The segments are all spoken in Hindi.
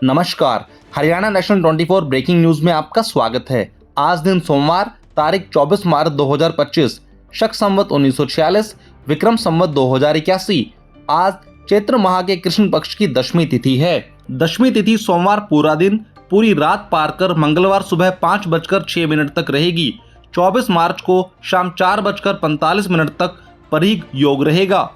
नमस्कार, हरियाणा नेशनल 24 ब्रेकिंग न्यूज में आपका स्वागत है। आज दिन सोमवार तारीख 24 मार्च 2025, शक संवत 1946, विक्रम संवत 2081। आज चैत्र माह के कृष्ण पक्ष की दशमी तिथि है। दशमी तिथि सोमवार पूरा दिन पूरी रात पार कर मंगलवार सुबह 5:06 तक रहेगी। 24 मार्च को शाम 4:45 तक परीघ योग रहेगा।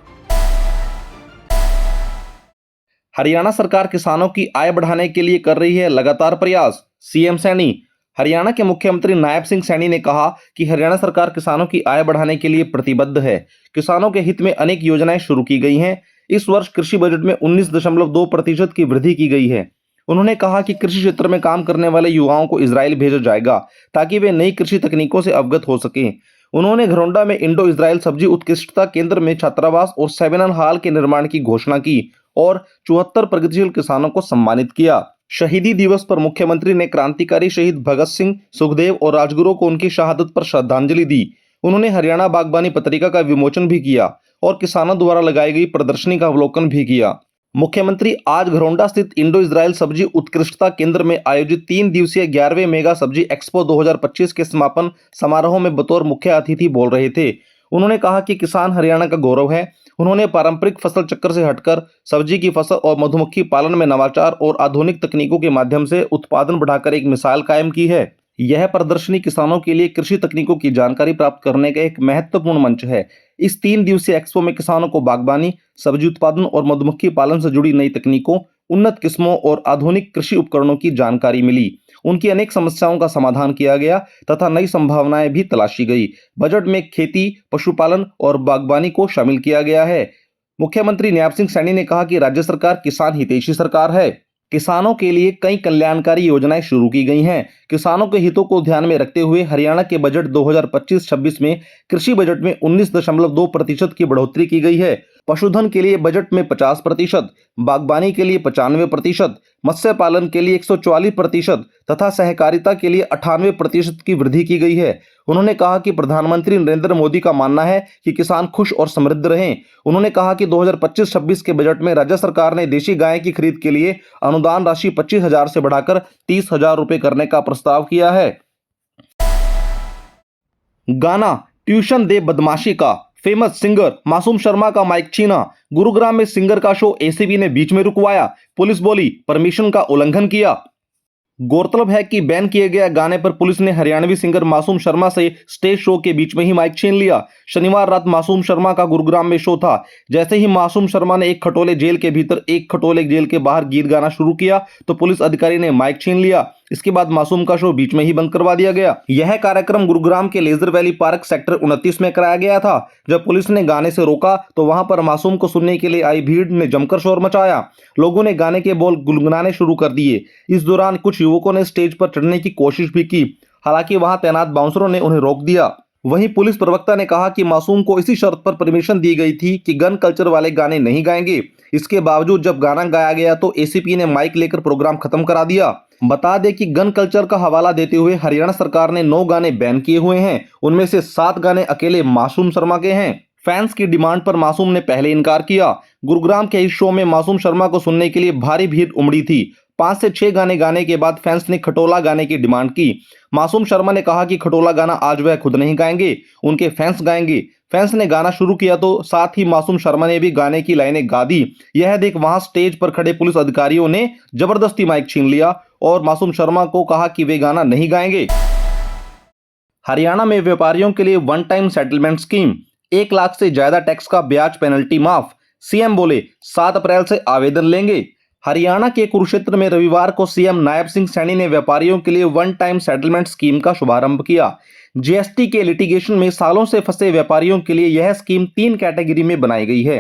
हरियाणा सरकार किसानों की आय बढ़ाने के लिए कर रही है लगातार प्रयास। सीएम सैनी। हरियाणा के मुख्यमंत्री नायब सिंह सैनी ने कहा कि हरियाणा सरकार किसानों की आय बढ़ाने के लिए प्रतिबद्ध है। किसानों के हित में अनेक योजनाएं शुरू की गई हैं। इस वर्ष कृषि बजट में 19.2% की वृद्धि की गई है। उन्होंने कहा कि कृषि क्षेत्र में काम करने वाले युवाओं को इजराइल भेजा जाएगा ताकि वे नई कृषि तकनीकों से अवगत हो सकें। उन्होंने घरौंडा में इंडो इजराइल सब्जी उत्कृष्टता केंद्र में छात्रावास और सेमिनार हॉल के निर्माण की घोषणा की और 74 प्रगतिशील किसानों को सम्मानित किया। शहीदी दिवस पर मुख्यमंत्री ने क्रांतिकारी शहीद भगत सिंह, सुखदेव और राजगुरु को उनकी शहादत पर श्रद्धांजलि दी। उन्होंने हरियाणा बागबानी पत्रिका का विमोचन भी किया और किसानों द्वारा लगाई गई प्रदर्शनी का अवलोकन भी किया। मुख्यमंत्री आज घरौंडा स्थित इंडो इजराइल सब्जी उत्कृष्टता केंद्र में आयोजित 3 दिवसीय 11वें मेगा सब्जी एक्सपो 2025 के समापन समारोह में बतौर मुख्य अतिथि बोल रहे थे। उन्होंने कहा कि किसान हरियाणा का गौरव है। उन्होंने पारंपरिक फसल चक्र से हटकर सब्जी की फसल और मधुमक्खी पालन में नवाचार और आधुनिक तकनीकों के माध्यम से उत्पादन बढ़ाकर एक मिसाल कायम की है। यह प्रदर्शनी किसानों के लिए कृषि तकनीकों की जानकारी प्राप्त करने का एक महत्वपूर्ण मंच है। इस 3 दिवसीय एक्सपो में किसानों को बागबानी, सब्जी उत्पादन और मधुमक्खी पालन से जुड़ी नई तकनीकों, उन्नत किस्मों और आधुनिक कृषि उपकरणों की जानकारी मिली। उनकी अनेक समस्याओं का समाधान किया गया तथा नई संभावनाएं भी तलाशी गई। बजट में खेती, पशुपालन और बागबानी को शामिल किया गया है। मुख्यमंत्री नायब सिंह सैनी ने कहा कि राज्य सरकार किसान हितैषी सरकार है। किसानों के लिए कई कल्याणकारी योजनाएं शुरू की गई हैं। किसानों के हितों को ध्यान में रखते हुए हरियाणा के बजट 2025-26 में कृषि बजट में 19.2% की बढ़ोतरी की गई है। पशुधन के लिए बजट में 50%, बागबानी के लिए 95%, मत्स्य पालन के लिए 144% तथा सहकारिता के लिए 98% की वृद्धि की गई है। उन्होंने कहा कि प्रधानमंत्री नरेंद्र मोदी का मानना है कि किसान खुश और समृद्ध रहें। उन्होंने कहा कि 2025-26 के बजट में राज्य सरकार ने देशी गाय की खरीद के लिए अनुदान राशि 25,000 से बढ़ाकर 30,000 रुपए करने का प्रस्ताव किया है। गाना ट्यूशन दे बदमाशी का फेमस सिंगर मासूम शर्मा का माइक छीना। गुरुग्राम में सिंगर का शो एसीबी ने बीच में रुकवाया। पुलिस बोली परमिशन का उल्लंघन किया। गौरतलब है कि बैन किए गए गाने पर पुलिस ने हरियाणवी सिंगर मासूम शर्मा से स्टेज शो के बीच में ही माइक छीन लिया। शनिवार रात मासूम शर्मा का गुरुग्राम में शो था। जैसे ही मासूम शर्मा ने एक खटोले जेल के भीतर, एक खटोले जेल के बाहर गीत गाना शुरू किया तो पुलिस अधिकारी ने माइक छीन लिया। इसके बाद मासूम का शो बीच में ही बंद करवा दिया गया। यह कार्यक्रम गुरुग्राम के लेजर वैली पार्क सेक्टर 29 में कराया गया था। जब पुलिस ने गाने से रोका तो वहां पर मासूम को सुनने के लिए आई भीड़ ने जमकर शोर मचाया। लोगों ने गाने के बोल गुनगुनाने शुरू कर दिए। इस दौरान कुछ युवकों ने स्टेज पर चढ़ने की कोशिश भी की, हालांकि वहां तैनात बाउंसरों ने उन्हें रोक दिया। वहीं पुलिस प्रवक्ता ने कहा कि मासूम को इसी शर्त पर परमिशन दी गई थी कि गन कल्चर वाले गाने नहीं गाएंगे। इसके बावजूद जब गाना गाया गया तो एसीपी ने माइक लेकर प्रोग्राम खत्म करा दिया। बता दें कि गन कल्चर का हवाला देते हुए हरियाणा सरकार ने 9 गाने बैन किए हुए हैं। उनमें से 7 गाने अकेले मासूम शर्मा के हैं। फैंस की डिमांड पर मासूम ने पहले इनकार किया। गुरुग्राम के इस शो में मासूम शर्मा को सुनने के लिए भारी भीड़ उमड़ी थी। 5 से 6 गाने गाने के बाद फैंस ने खटोला गाने की डिमांड की। मासूम शर्मा ने कहा कि खटोला गाना आज वह खुद नहीं गाएंगे, उनके फैंस गाएंगे। फैंस ने गाना शुरू किया तो साथ ही मासूम शर्मा ने भी गाने की लाइनें गा दी। यह देख वहां स्टेज पर खड़े पुलिस अधिकारियों ने जबरदस्ती माइक छीन लिया और मासूम शर्मा को कहा कि वे गाना नहीं गाएंगे। हरियाणा में व्यापारियों के लिए one time settlement scheme, 1 lakh से ज्यादा टैक्स का ब्याज पेनल्टी माफ। सीएम बोले 7 अप्रैल से आवेदन लेंगे। हरियाणा के कुरुक्षेत्र में रविवार को सीएम नायब सिंह सैनी ने व्यापारियों के लिए वन टाइम सेटलमेंट स्कीम का शुभारंभ किया। जीएसटी के लिटिगेशन में सालों से फंसे व्यापारियों के लिए यह स्कीम 3 कैटेगरी में बनाई गई है।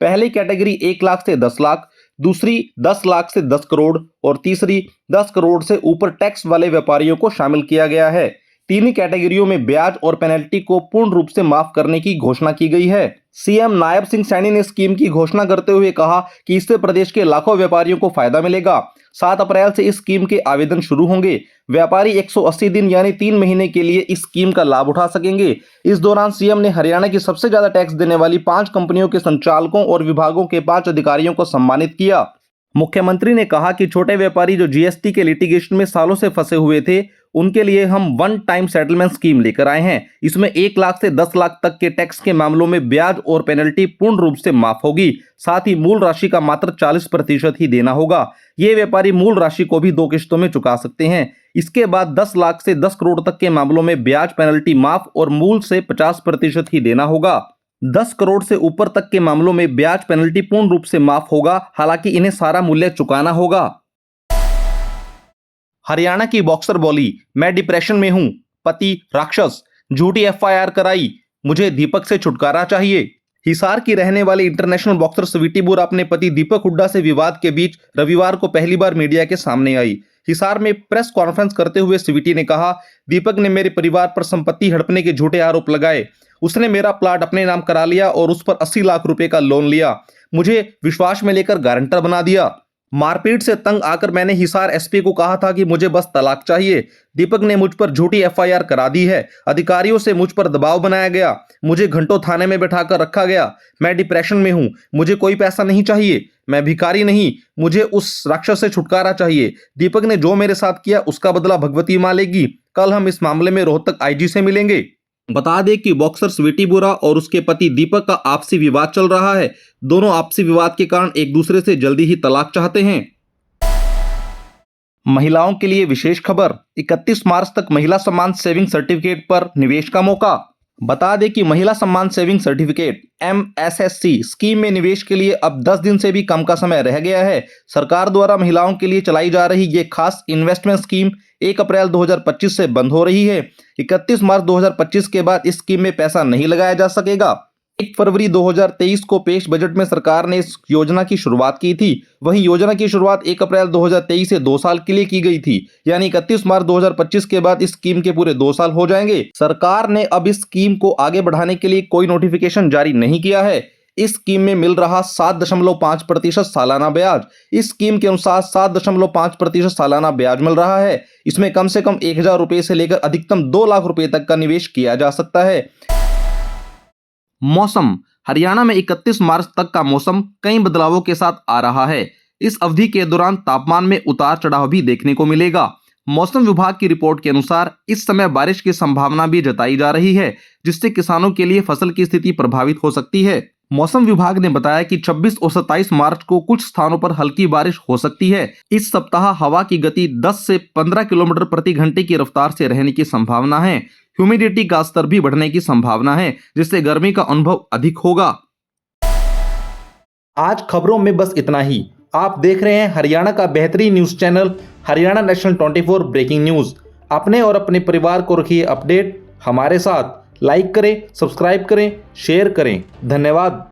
पहली कैटेगरी 1 लाख से 10 लाख, दूसरी 10 लाख से 10 करोड़ और तीसरी 10 करोड़ से ऊपर टैक्स वाले व्यापारियों को शामिल किया गया है। तीनों कैटेगरियों में ब्याज और पेनल्टी को पूर्ण रूप से माफ करने की घोषणा की गई है। सीएम नायब सिंह सैनी ने स्कीम की घोषणा करते हुए कहा कि इससे प्रदेश के लाखों व्यापारियों को फायदा मिलेगा। 7 अप्रैल से इस स्कीम के आवेदन शुरू होंगे। व्यापारी 180 दिन यानी 3 महीने के लिए इस स्कीम का लाभ उठा सकेंगे। इस दौरान सीएम ने हरियाणा की सबसे ज्यादा टैक्स देने वाली 5 कंपनियों के संचालकों और विभागों के 5 अधिकारियों को सम्मानित किया। मुख्यमंत्री ने कहा कि छोटे व्यापारी जो जीएसटी के लिटिगेशन में सालों से फंसे हुए थे, उनके लिए हम वन टाइम सेटलमेंट स्कीम लेकर आए हैं। इसमें 1 लाख से 10 लाख तक के टैक्स के मामलों में ब्याज और पेनल्टी पूर्ण रूप से माफ होगी। साथ ही मूल राशि का मात्र 40% ही देना होगा। ये व्यापारी मूल राशि को भी 2 किश्तों में चुका सकते हैं। इसके बाद 10 लाख से 10 करोड़ तक के मामलों में ब्याज पेनल्टी माफ और मूल से 50% ही देना होगा। 10 करोड़ से ऊपर तक के मामलों में ब्याज पेनल्टी पूर्ण रूप से माफ होगा, हालांकि इन्हें सारा मूल्य चुकाना होगा। हरियाणा की बॉक्सर बोली, मैं डिप्रेशन में हूं, पति राक्षस, झूठी एफआईआर कराई, मुझे दीपक से छुटकारा चाहिए। हिसार की रहने वाली इंटरनेशनल बॉक्सर स्वीटी बुरा अपने पति दीपक हुड्डा से विवाद के बीच रविवार को पहली बार मीडिया के सामने आई। हिसार में प्रेस कॉन्फ्रेंस करते हुए स्वीटी ने कहा, दीपक ने मेरे परिवार पर संपत्ति हड़पने के झूठे आरोप लगाए। उसने मेरा प्लाट अपने नाम करा लिया और उस पर 80 लाख रुपए का लोन लिया। मुझे विश्वास में लेकर गारंटर बना दिया। मारपीट से तंग आकर मैंने हिसार एसपी को कहा था कि मुझे बस तलाक चाहिए। दीपक ने मुझ पर झूठी एफआईआर करा दी है। अधिकारियों से मुझ पर दबाव बनाया गया। मुझे घंटों थाने में बैठाकर रखा गया। मैं डिप्रेशन में हूं। मुझे कोई पैसा नहीं चाहिए। मैं भिखारी नहीं। मुझे उस राक्षस से छुटकारा चाहिए। दीपक ने जो मेरे साथ किया उसका बदला भगवती मां लेगी। कल हम इस मामले में रोहतक आईजी से मिलेंगे। बता दें कि बॉक्सर स्वीटी बुरा और उसके पति दीपक का आपसी विवाद चल रहा है। दोनों आपसी विवाद के कारण एक दूसरे से जल्दी ही तलाक चाहते हैं। महिलाओं के लिए विशेष खबर, 31 मार्च तक महिला सम्मान सेविंग सर्टिफिकेट पर निवेश का मौका। बता दें कि महिला सम्मान सेविंग सर्टिफिकेट MSSC स्कीम में निवेश के लिए अब 10 दिन से भी कम का समय रह गया है। सरकार द्वारा महिलाओं के लिए चलाई जा रही ये खास इन्वेस्टमेंट स्कीम 1 अप्रैल 2025 से बंद हो रही है। 31 मार्च 2025 के बाद इस स्कीम में पैसा नहीं लगाया जा सकेगा। 1 फरवरी 2023 को पेश बजट में सरकार ने इस योजना की शुरुआत की थी। वहीं योजना की शुरुआत 1 अप्रैल 2023 से 2 साल के लिए की गई थी, यानी 31 मार्च 2025 के बाद इस स्कीम के पूरे 2 साल हो जाएंगे। सरकार ने अब इस स्कीम को आगे बढ़ाने के लिए कोई नोटिफिकेशन जारी नहीं किया है। इस स्कीम में मिल रहा 7.5% सालाना ब्याज। इस स्कीम के अनुसार 7.5% सालाना ब्याज मिल रहा है। इसमें कम से कम 1000 रुपए से लेकर अधिकतम 2 लाख रुपए तक का निवेश किया जा सकता है। मौसम, हरियाणा में 31 मार्च तक का मौसम कई बदलावों के साथ आ रहा है। इस अवधि के दौरान तापमान में उतार चढ़ाव भी देखने को मिलेगा। मौसम विभाग की रिपोर्ट के अनुसार इस समय बारिश की संभावना भी जताई जा रही है, जिससे किसानों के लिए फसल की स्थिति प्रभावित हो सकती है। मौसम विभाग ने बताया कि 26 और 27 मार्च को कुछ स्थानों पर हल्की बारिश हो सकती है। इस सप्ताह हवा की गति 10 से 15 किलोमीटर प्रति घंटे की रफ्तार से रहने की संभावना है। ह्यूमिडिटी का स्तर भी बढ़ने की संभावना है, जिससे गर्मी का अनुभव अधिक होगा। आज खबरों में बस इतना ही। आप देख रहे हैं हरियाणा का बेहतरीन news channel Haryana national 24 breaking news. अपने और अपने परिवार को रखिए अपडेट हमारे साथ। लाइक करें, सब्सक्राइब करें, शेयर करें। धन्यवाद।